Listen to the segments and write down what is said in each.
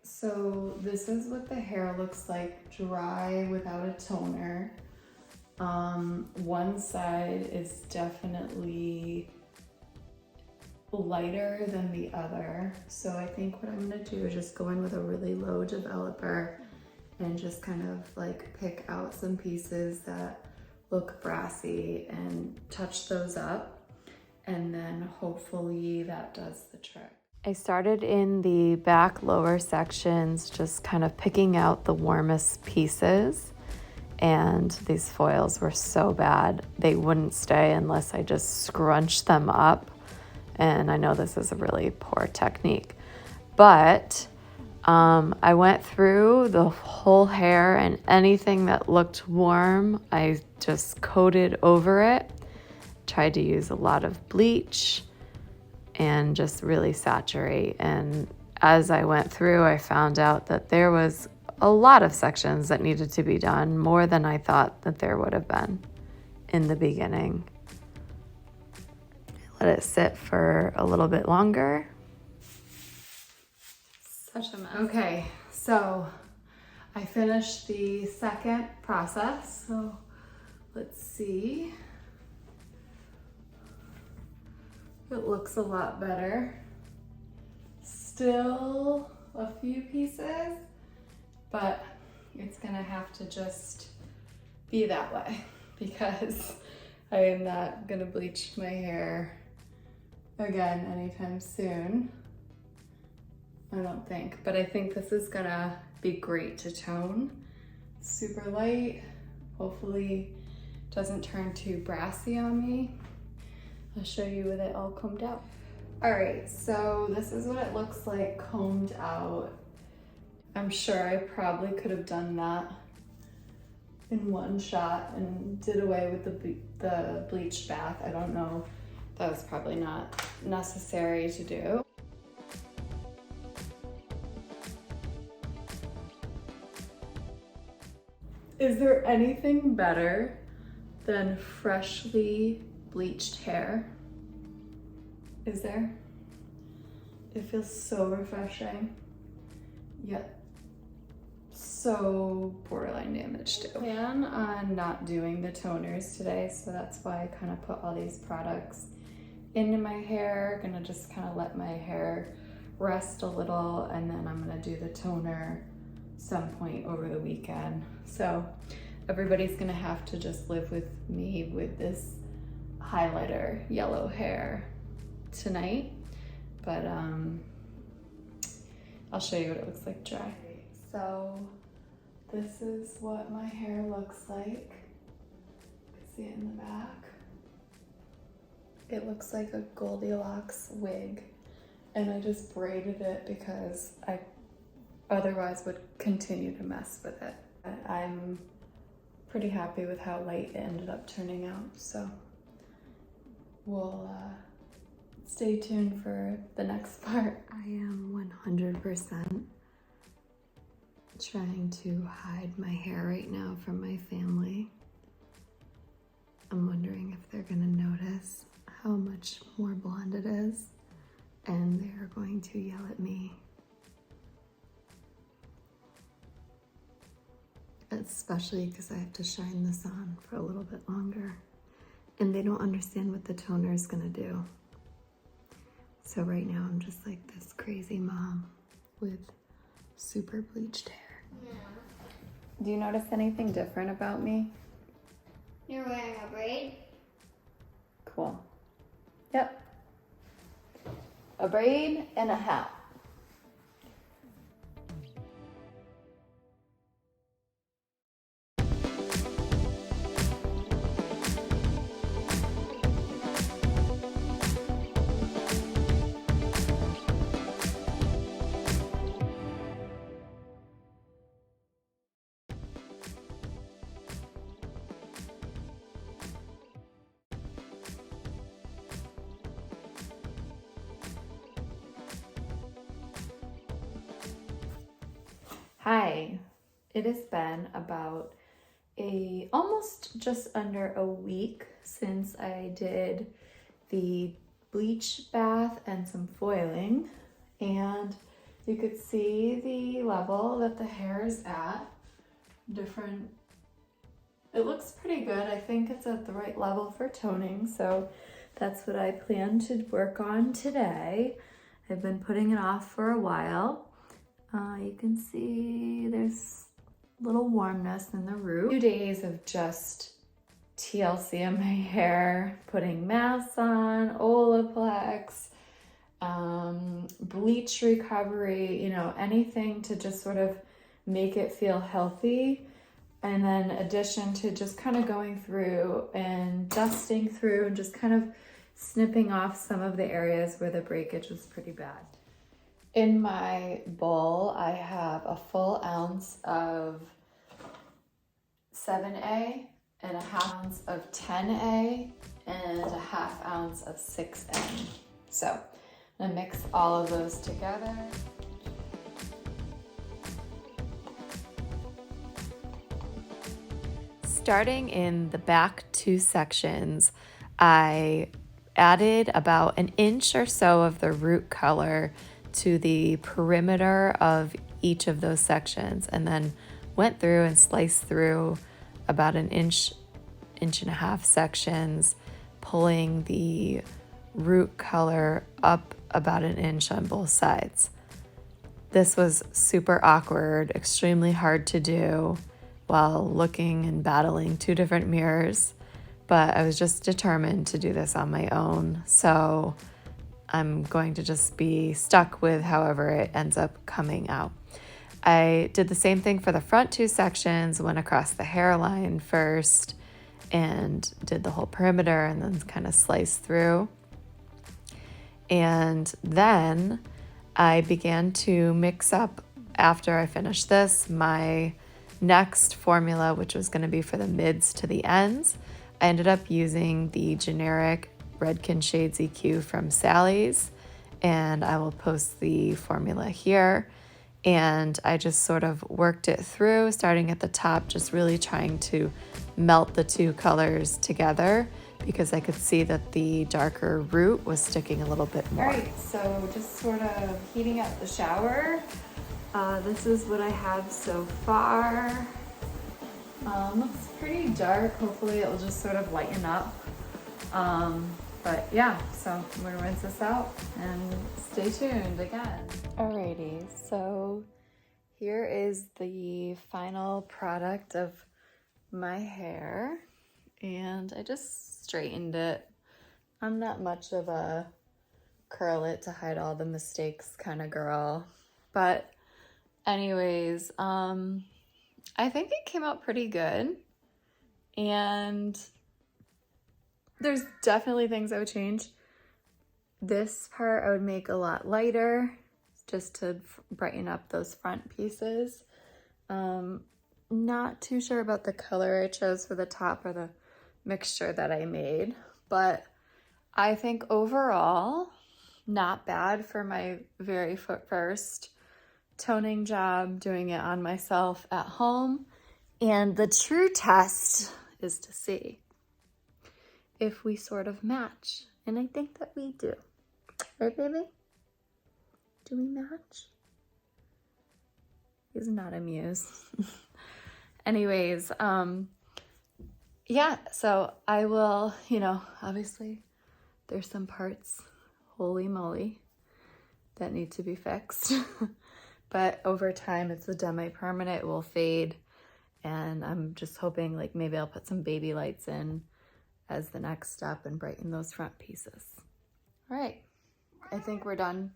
So this is what the hair looks like dry without a toner. One side is definitely lighter than the other. So I think what I'm gonna do is just go in with a really low developer and just kind of like pick out some pieces that look brassy and touch those up. And then hopefully that does the trick. I started in the back lower sections, just kind of picking out the warmest pieces. And these foils were so bad. They wouldn't stay unless I just scrunched them up. And I know this is a really poor technique, but I went through the whole hair, and anything that looked warm, I just coated over it. Tried to use a lot of bleach and just really saturate. And as I went through, I found out that there was a lot of sections that needed to be done, more than I thought that there would have been in the beginning. Let it sit for a little bit longer. Such a mess. Okay, so I finished the second process. So let's see. It looks a lot better. Still a few pieces, but it's gonna have to just be that way because I am not gonna bleach my hair again anytime soon. I don't think, but I think this is gonna be great to tone. Super light, hopefully doesn't turn too brassy on me. I'll show you with it all combed out. All right, so this is what it looks like combed out. I'm sure I probably could have done that in one shot and did away with the bleach bath. I don't know, that was probably not necessary to do. Is there anything better than freshly bleached hair? Is there? It feels so refreshing, yet so borderline damaged too. I plan on not doing the toners today, so that's why I kind of put all these products into my hair. Gonna just kind of let my hair rest a little, and then I'm gonna do the toner some point over the weekend. So everybody's gonna have to just live with me with this highlighter yellow hair tonight, but I'll show you what it looks like dry. So this is what my hair looks like. You can see it in the back. It looks like a Goldilocks wig, and I just braided it because I otherwise would continue to mess with it. I'm pretty happy with how light it ended up turning out, so we'll stay tuned for the next part. I am 100% trying to hide my hair right now from my family. I'm wondering if they're gonna notice how much more blonde it is, and they're going to yell at me. Especially because I have to shine this on for a little bit longer, and they don't understand what the toner is gonna do. So right now I'm just like this crazy mom with super bleached hair. Yeah. Do you notice anything different about me? You're wearing a braid? Cool. Yep. A braid and a hat. Hi, it has been about almost just under a week since I did the bleach bath and some foiling, and You could see the level that the hair is at. Different, it looks pretty good. I think it's at the right level for toning, so that's what I plan to work on today. I've been putting it off for a while. You can see there's a little warmness in the root. A few days of just TLC in my hair, putting masks on, Olaplex, bleach recovery, you know, anything to just sort of make it feel healthy. And then addition to just kind of going through and dusting through and just kind of snipping off some of the areas where the breakage was pretty bad. In my bowl, I have a full ounce of 7A and a half ounce of 10A and a half ounce of 6N. So I'm gonna mix all of those together. Starting in the back two sections, I added about an inch or so of the root color to the perimeter of each of those sections, and then went through and sliced through about an inch and a half sections, pulling the root color up about an inch on both sides. This was super awkward, extremely hard to do while looking and battling two different mirrors, but I was just determined to do this on my own. So I'm going to just be stuck with however it ends up coming out. I did the same thing for the front two sections, went across the hairline first and did the whole perimeter and then kind of sliced through. And then I began to mix up, after I finished this, my next formula, which was going to be for the mids to the ends. I ended up using the generic Redken Shades EQ from Sally's, and I will post the formula here. And I just sort of worked it through, starting at the top, just really trying to melt the two colors together because I could see that the darker root was sticking a little bit more. All right, so just sort of heating up the shower. This is what I have so far. Looks pretty dark. Hopefully it will just sort of lighten up. But yeah, so I'm gonna rinse this out and stay tuned again. Alrighty, so here is the final product of my hair, and I just straightened it. I'm not much of a curl it to hide all the mistakes kind of girl, but anyways, I think it came out pretty good, and there's definitely things I would change. This part I would make a lot lighter just to brighten up those front pieces. Not too sure about the color I chose for the top or the mixture that I made, but I think overall not bad for my very first toning job, doing it on myself at home. And the true test is to see if we sort of match. And I think that we do. Right, baby? Do we match? He's not amused. Anyways, yeah, so I will, you know, obviously there's some parts, holy moly, that need to be fixed. But over time, it's a demi-permanent, it will fade. And I'm just hoping like maybe I'll put some baby lights in as the next step and brighten those front pieces. All right, I think we're done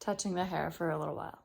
touching the hair for a little while.